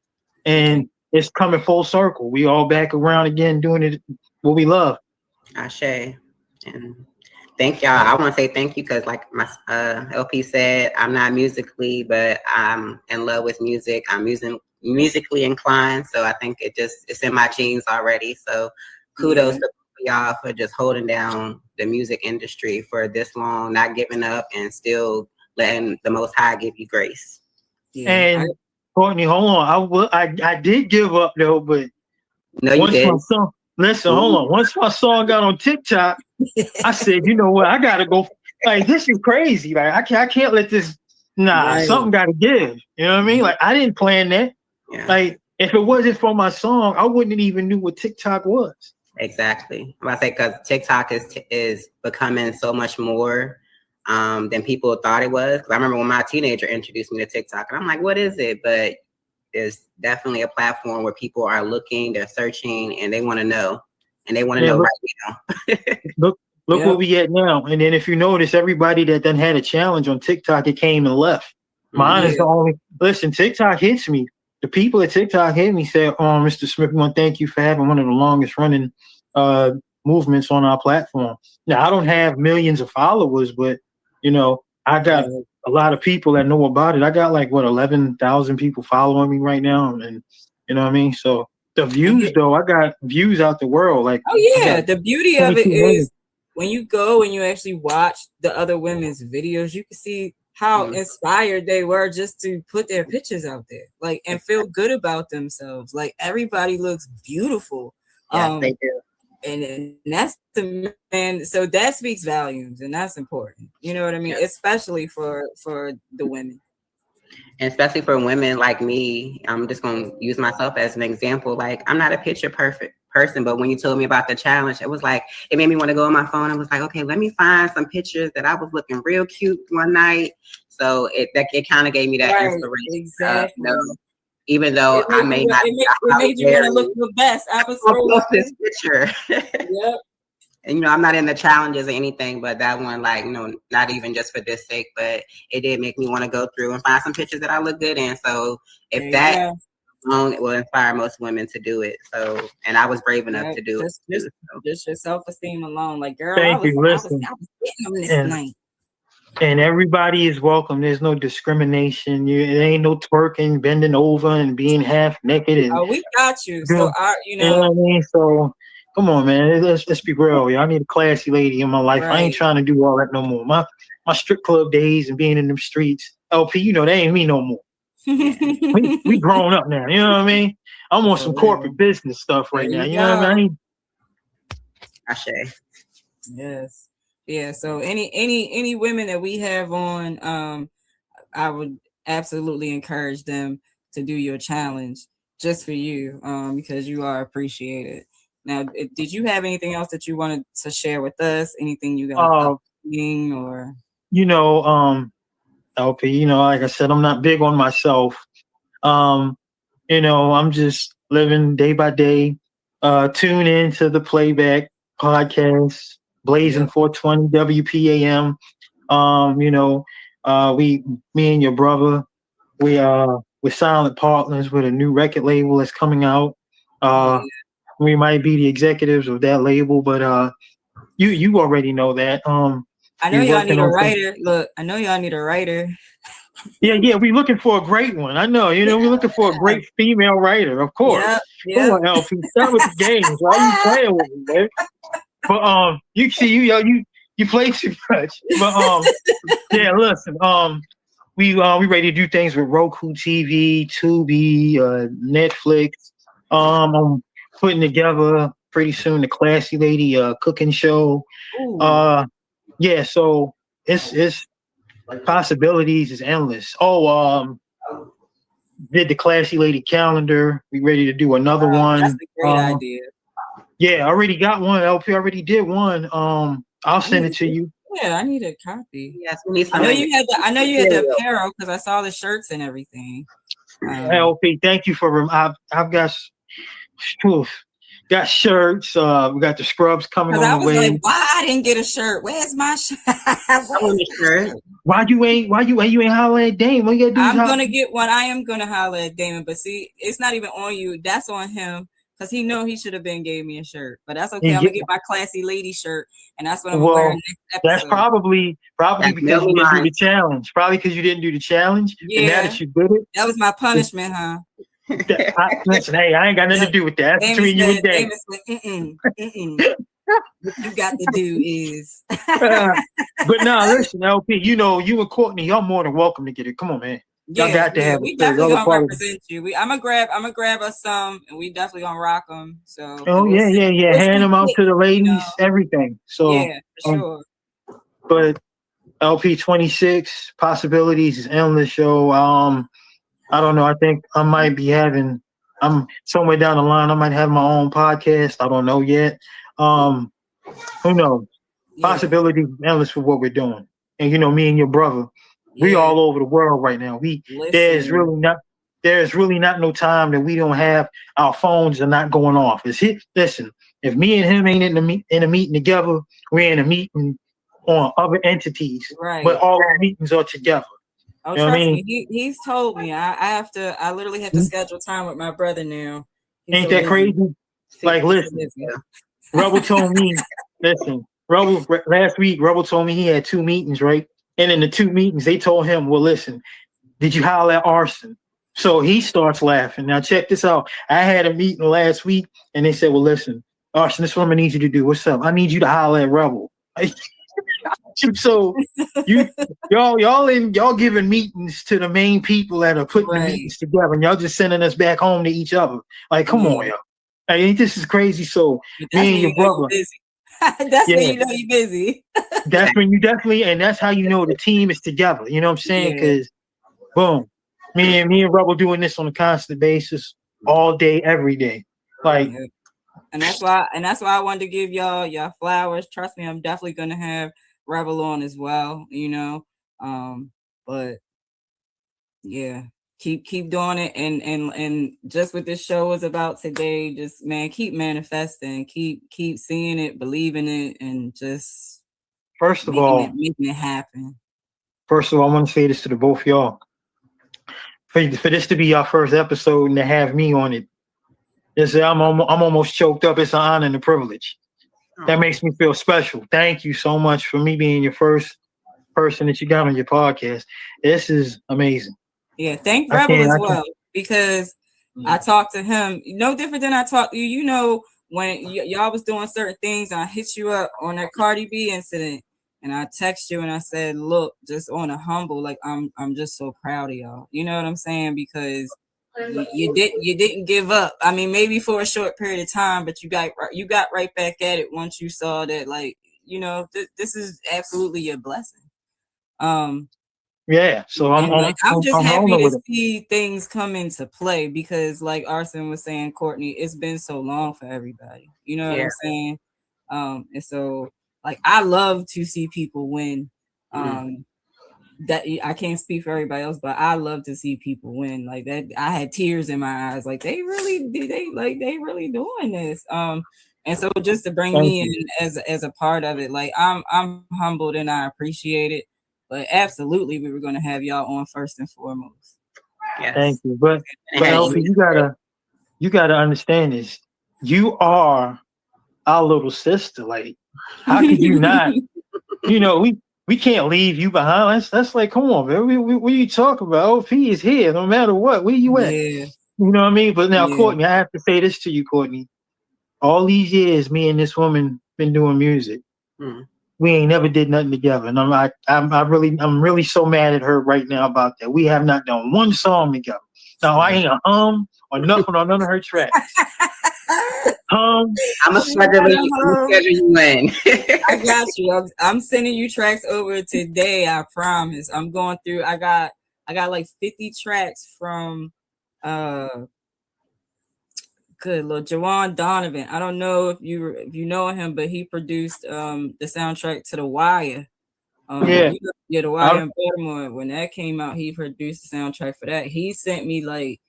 And it's coming full circle. We all back around again doing it what we love. Ashe. And thank y'all. I want to say thank you because, like my LP said, I'm not musically, but I'm in love with music. I'm musically inclined, so I think it's in my genes already. So kudos to y'all for just holding down the music industry for this long, not giving up, and still letting the Most High give you grace. And Courtney, hold on. I did give up though, but no, you did. Hold on. Once my song got on TikTok, I said, you know what? I gotta go. Like, this is crazy. Like, I can't let this. Something gotta give. You know what I mean? Like, I didn't plan that. Yeah. Like, if it wasn't for my song, I wouldn't even knew what TikTok was. Exactly. I'm about to say, because TikTok is becoming so much more than people thought it was. Because I remember when my teenager introduced me to TikTok, and I'm like, what is it? But it's definitely a platform where people are looking, they're searching, and they want to know. And they want to know right now. Look where we at now. And then if you notice, everybody that then had a challenge on TikTok, it came and left. Mine is the only. Listen, TikTok hits me. The people at TikTok hit me, said, Mr. Smith, we want to thank you for having one of the longest running movements on our platform. Now, I don't have millions of followers, but, you know, I got a lot of people that know about it. I got like, 11,000 people following me right now. And you know what I mean? So the views, though, I got views out the world. Like, the beauty of it is when you go and you actually watch the other women's videos, you can see how inspired they were just to put their pictures out there, like, and feel good about themselves. Like, everybody looks beautiful. Yes, they do. And that's the man. So that speaks volumes, and that's important. You know what I mean? Yeah. Especially for the women. And especially for women like me, I'm just going to use myself as an example. Like, I'm not a picture perfect person, but when you told me about the challenge, it was like, it made me want to go on my phone. I was like, okay, let me find some pictures that I was looking real cute one night. So it kind of gave me that inspiration. Exactly. Even though I may not, it made you want to look the best. I was so this picture. Yep. And, you know, I'm not in the challenges or anything, but that one, like, you know, not even just for this sake, but it did make me want to go through and find some pictures that I look good in. So if that alone, it will inspire most women to do it. So, and I was brave enough to do it. Just your self-esteem alone. Like, girl, I was getting them this night. And everybody is welcome. There's no discrimination. It ain't no twerking, bending over, and being half naked. And, we got you. So, you know what I mean? So, come on, man. Let's be real. I need a classy lady in my life. Right. I ain't trying to do all that no more. My strip club days and being in them streets, LP, you know, they ain't me no more. we grown up now. You know what I mean? I'm on some corporate business stuff right now. You know what I mean? Ashe. Yes. Yeah. So any women that we have on, I would absolutely encourage them to do your challenge just for you, because you are appreciated. Now, did you have anything else that you wanted to share with us? Anything you got Uh, upcoming or? you know, LP, like I said, I'm not big on myself. Um, I'm just living day by day. Tune in to the playback podcast, Blazing Yep. 420 WPAM. Me and your brother, we're silent partners with a new record label that's coming out. Yeah. We might be the executives of that label, but you already know that. I know We're y'all working need a on some. writer. Look, I know y'all need a writer. Yeah, we're looking for a great one. I know, we're looking for a great female writer, of course. Yep. Come Yep. on, LP, start with the games. Why are you playing with me, man? But you see, you play too much. But yeah, listen, we ready to do things with Roku TV, Tubi, Netflix. I'm putting together pretty soon the Classy Lady cooking show. Ooh. Yeah, so it's possibilities is endless. Did the Classy Lady calendar. We ready to do another Wow, that's one. a great idea. Yeah, I already got one. LP already did one. I'll send it to you. Yeah, I need a copy. Yes, we need I some. know you had the material. apparel because I saw the shirts and everything. LP, thank you for I've got got shirts. We got the scrubs coming Because I on the was way. like, why I didn't get a shirt? Where's my shirt? I want a shirt. Why you ain't hollering at Dame? What you gotta do? I'm gonna get one. I am gonna holler at Damon, but see, it's not even on you. That's on him because he know he should have been gave me a shirt. But that's okay. I'm gonna get my Classy Lady shirt, and that's what I'm gonna wear next episode. That's probably because you didn't do the challenge. Probably because you didn't do the challenge. Yeah. And now that you did it, that was my punishment, huh? Listen, hey, I ain't got nothing to do with that. That's between you and Dave. What you got to do is. But now, listen, LP. You and Courtney, y'all more than welcome to get it. Come on, man. Y'all got to have we it. definitely gonna represent you. I'm gonna grab us some, and we definitely gonna rock them. So. Yeah. Hand them out to the ladies, everything. So yeah, for sure. But LP 26 possibilities is endless. Show. I don't know. I think I might be having. I'm somewhere down the line. I might have my own podcast. I don't know yet. Who knows? Yeah. Possibilities endless for what we're doing. And me and your brother, we all over the world right now. There's really not no time that we don't have our phones are not going off. Listen, if me and him ain't in a meeting together, we're in a meeting on other entities. Right. But all our meetings are together. Oh, trust me, he's told me. I literally have to schedule time with my brother now. Ain't that crazy? Like, listen, Rebel told me, last week, Rebel told me he had 2 meetings, right? And in the 2 meetings, they told him, well, listen, did you holler at RSIN? So he starts laughing. Now, check this out. I had a meeting last week, and they said, well, listen, RSIN, this is what I need you to do. What's up? I need you to holler at Rebel. So y'all giving meetings to the main people that are putting the meetings together, and y'all just sending us back home to each other. Like, come on, y'all. Like, this is crazy. So me and your brother, that's when you know you're busy. That's when you definitely, and that's how you know the team is together. You know what I'm saying? Because boom, me and Rebel doing this on a constant basis, all day, every day. Like, and that's why I wanted to give y'all flowers. Trust me, I'm definitely gonna have Rebel on as well, but yeah, keep doing it, and just what this show is about today, just keep manifesting, keep seeing it, believing it, and just making it happen. First of all, I want to say this to the both of y'all. For this to be our first episode and to have me on it, I'm almost choked up. It's an honor and a privilege. That makes me feel special. Thank you so much for me being your first person that you got on your podcast. This is amazing. Yeah, thank Rebel as well, because I talked to him no different than I talked to you. When y'all was doing certain things, and I hit you up on that Cardi B incident, and I text you and I said, look, just on a humble, like I'm just so proud of y'all. You know what I'm saying? Because you didn't give up. I mean, maybe for a short period of time, but you got right back at it once you saw that, like, this is absolutely your blessing. Yeah, so I'm just I'm happy rolling to with it. see things come into play because, like RSIN was saying, Courtney, it's been so long for everybody. You know what I'm saying? And so, like, I love to see people win. That I can't speak for everybody else, but I love to see people win. Like that, I had tears in my eyes. Like they really doing this. And so just to bring Thank me you. in as a part of it, like I'm humbled and I appreciate it. But absolutely, we were going to have y'all on first and foremost. Yes. Thank you. But LP, you gotta understand this. You are our little sister. Like, how could you not? You know, we can't leave you behind. That's like, come on, man. What are you talking about? OP is here, no matter what. Where you at? Yeah. You know what I mean? But now, Yeah. Courtney, I have to say this to you, Courtney. All these years, me and this woman been doing music. We ain't never did nothing together, and I'm really so mad at her right now about that. We have not done one song together. Now I ain't a or nothing on none of her tracks. I'm a schedule you in. I got you. I'm sending you tracks over today. I promise. I'm going through. I got like 50 tracks from good Lord, Jawan Donovan. I don't know if you know him, but he produced the soundtrack to The Wire. The Wire in Baltimore. When that came out, he produced the soundtrack for that. He sent me like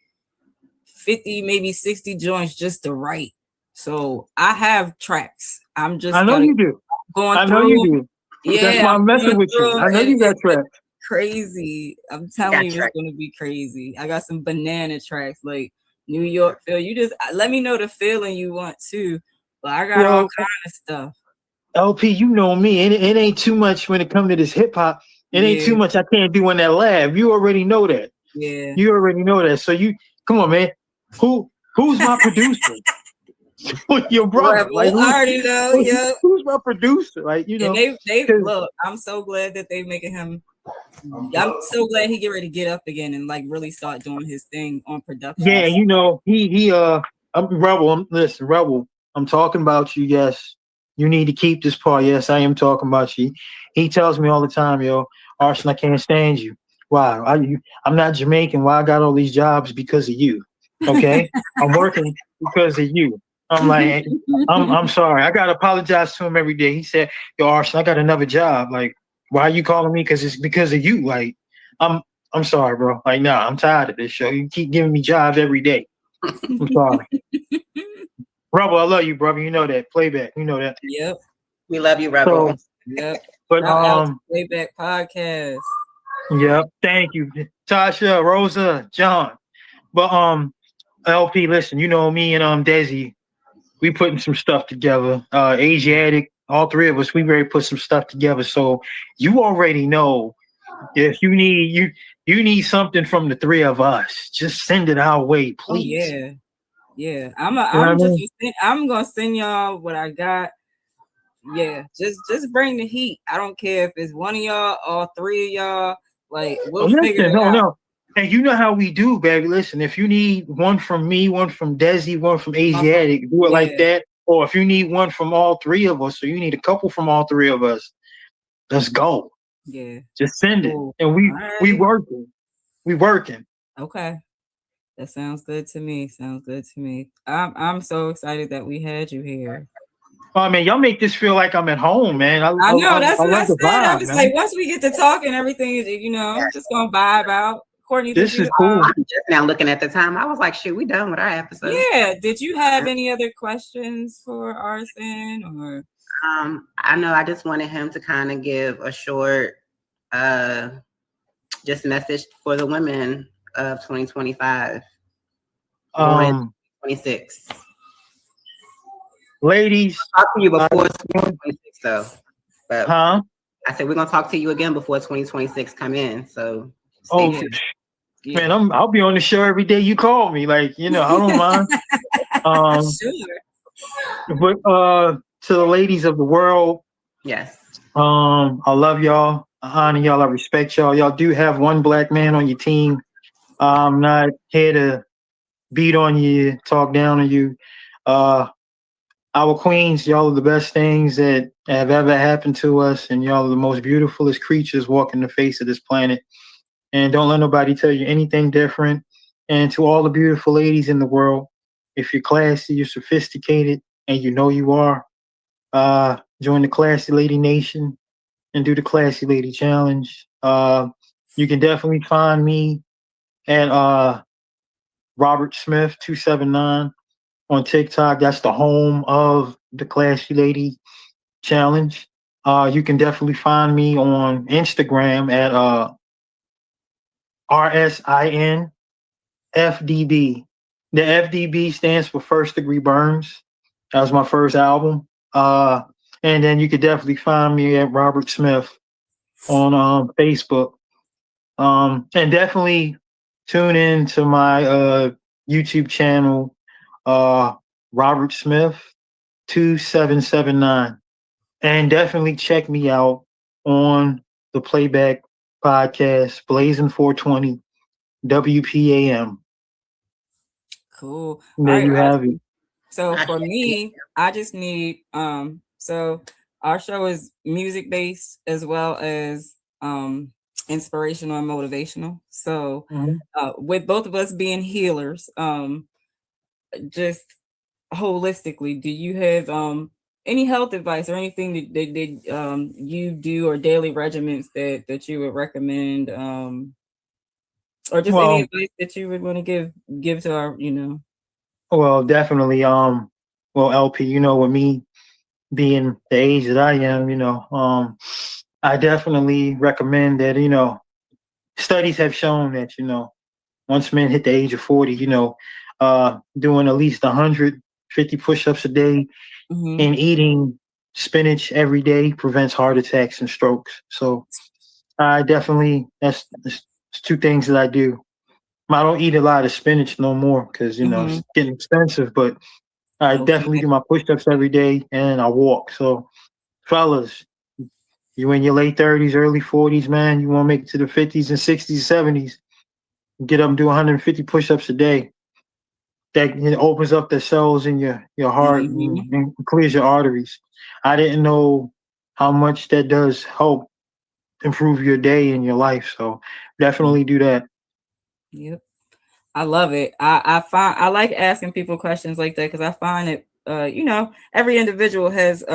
50, maybe 60 joints just to write. So I have tracks. I'm just I know you do. Going I know through. you do. Yeah, that's why I'm messing with you. I know you got tracks. Crazy. I'm telling you, it's gonna be crazy. I got some banana tracks like New York feel. You just let me know the feeling you want too. But I got all kind of stuff. LP, you know me. It ain't too much when it comes to this hip hop. It ain't too much I can't do in that lab. You already know that. Yeah. You already know that. So you come on, man. Who's my producer? Your brother. Like, I already know. Who's my producer? Like, you know. And they look. I'm so glad that they making him. I'm so glad he get ready to get up again and like really start doing his thing on production. Yeah, you know, I'm Rebel. Listen, Rebel. I'm talking about you. Yes, you need to keep this part. Yes, I am talking about you. He tells me all the time, yo, RSIN, I can't stand you. Why? I'm not Jamaican. Why I got all these jobs because of you? Okay, I'm working because of you. I'm like, I'm sorry. I gotta apologize to him every day. He said, yo, RSIN, I got another job. Like, why are you calling me? Because it's because of you. Like, I'm sorry, bro. Like, nah, I'm tired of this show. You keep giving me jobs every day. I'm sorry. Rebel, I love you, brother. You know that. Playback. You know that. Yep. We love you, Rebel. So, yep. But Playback podcast. Yep. Thank you. Tasha, Rosa, John. But LP, listen, you know me and Desi, we putting some stuff together. Asiatic, all three of us, we ready to put some stuff together. So you already know if you need something from the three of us, just send it our way, please. Oh, yeah. I'm gonna send y'all what I got. Yeah, just bring the heat. I don't care if it's one of y'all or three of y'all. Like we'll figure it out. No. And you know how we do, baby. Listen, if you need one from me, one from Desi, one from Asiatic, do it like that. Or if you need one from all three of us, or you need a couple from all three of us, let's go. Yeah. Just send it. And we working. We working. Okay. That sounds good to me. I'm so excited that we had you here. I mean, y'all make this feel like I'm at home, man. I know that's what I said. I was man. like, once we get to talking, everything is, just gonna vibe out. Courtney, this is cool. I'm just now looking at the time. I was like, shoot, we done with our episode. Yeah. Did you have any other questions for RSIN or? I know I just wanted him to kind of give a short, just message for the women of 2025. 26. Ladies, I'll talk to you before 2026 though. But I said we're gonna talk to you again before 2026 come in. So man, I'll be on the show every day you call me. Like, I don't mind. Sure. But to the ladies of the world, yes. I love y'all. I honor y'all. I respect y'all. Y'all do have one black man on your team. I'm not here to beat on you, talk down on you. our queens, y'all are the best things that have ever happened to us, and y'all are the most beautifulest creatures walking the face of this planet. And don't let nobody tell you anything different. And to all the beautiful ladies in the world, if you're classy, you're sophisticated, and you know you are, join the Classy Lady Nation and do the Classy Lady Challenge. You can definitely find me at Robert Smith 279 on TikTok. That's the home of the Classy Lady Challenge. You can definitely find me on Instagram at RSIN FDB. The FDB stands for First Degree Burns. That was my first album. And then you could definitely find me at Robert Smith on Facebook. And definitely tune in to my YouTube channel, Robert Smith 2779. And definitely check me out on the Playback Podcast, Blazing 420 WPAM. Cool. There All right. you have it. So for me, I just need so our show is music based as well as inspirational and motivational. So with both of us being healers, just holistically, do you have any health advice or anything that you do or daily regimens that you would recommend, or just any Well, advice that you would want to give to our, well, definitely. Well, LP, you know, with me being the age that I am, I definitely recommend that, studies have shown that, once men hit the age of 40, doing at least 150 push-ups a day and eating spinach every day prevents heart attacks and strokes. So I definitely, that's two things that I do. I don't eat a lot of spinach no more because, it's getting expensive, but I definitely do my push-ups every day and I walk. So fellas, you in your late 30s, early 40s, man, you want to make it to the 50s and 60s, 70s, get up and do 150 push-ups a day. That opens up the cells in your heart and clears your arteries. I didn't know how much that does help improve your day and your life. So definitely do that. Yep. I love it. I like asking people questions like that because I find it, every individual has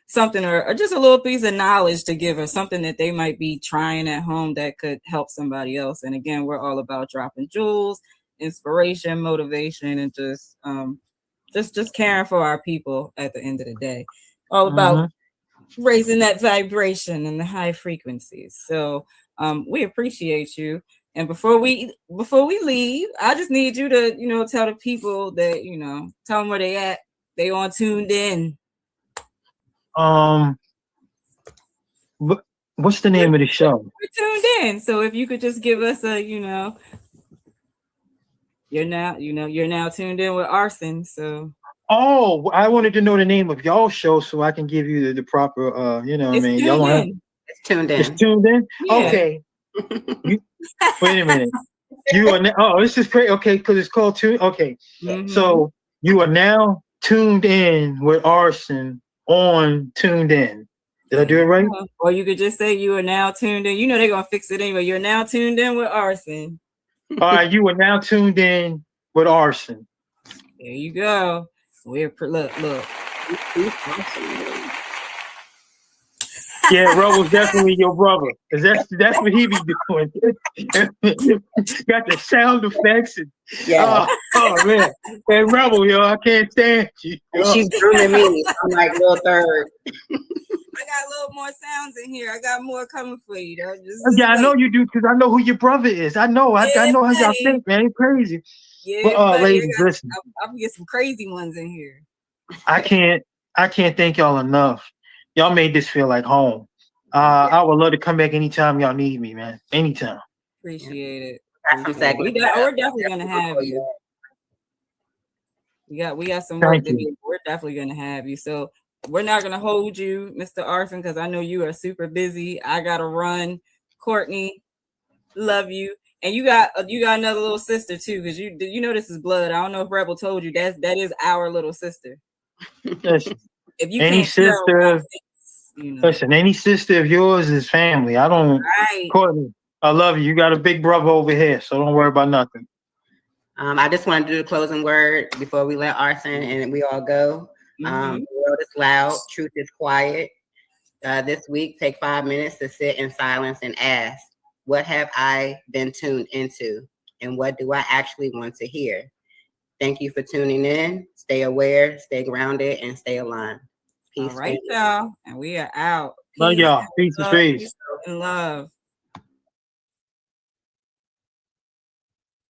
something or just a little piece of knowledge to give or something that they might be trying at home that could help somebody else. And again, we're all about dropping jewels, inspiration, motivation, and just caring for our people at the end of the day. All about raising that vibration and the high frequencies. So we appreciate you. And before we leave, I just need you to, tell the people that, tell them where they at. They on tuned in. What's the name of the show? We're tuned in. So if you could just give us a, you're now tuned in with RSIN. So oh, I wanted to know the name of y'all show so I can give you the proper y'all have it's tuned in. It's tuned in? Yeah. Okay. Wait a minute. You are now, this is great. Okay, because it's called tune. Okay. So you are now tuned in with RSIN on Tuned In. Did I do it right? Or you could just say you are now tuned in. They're gonna fix it anyway. You're now tuned in with RSIN. All right, you are now tuned in with RSIN. There you go. Look. Yeah, Rebel's definitely your brother. Cause that's what he be doing. Got the sound effects and oh man. Hey Rebel, yo, I can't stand you. She's grooming me. I'm like little third. I got a little more sounds in here. I got more coming for you. I know you do because I know who your brother is. I know how y'all think, man. It's crazy. Yeah, but ladies, listen. I'm gonna get some crazy ones in here. I can't thank y'all enough. Y'all made this feel like home. I would love to come back anytime y'all need me, man. Anytime. Appreciate it. Exactly. We're definitely gonna have you. We got some work to do. We're definitely gonna have you. So we're not gonna hold you, Mr. RSIN, because I know you are super busy. I gotta run. Courtney, love you. And you got another little sister too, because you know this is blood. I don't know if Rebel told you that is our little sister. Listen, If you any can't tell, sister, you know. listen, any sister of yours is family. I don't, Right. Courtney, I love you. You got a big brother over here, so don't worry about nothing. I just want to do the closing word before we let RSIN and we all go. The world is loud, truth is quiet. This week, take 5 minutes to sit in silence and ask, what have I been tuned into? And what do I actually want to hear? Thank you for tuning in. Stay aware, stay grounded, and stay aligned. Peace. All right, y'all. And we are out. Love y'all. Peace and Love, peace. and love.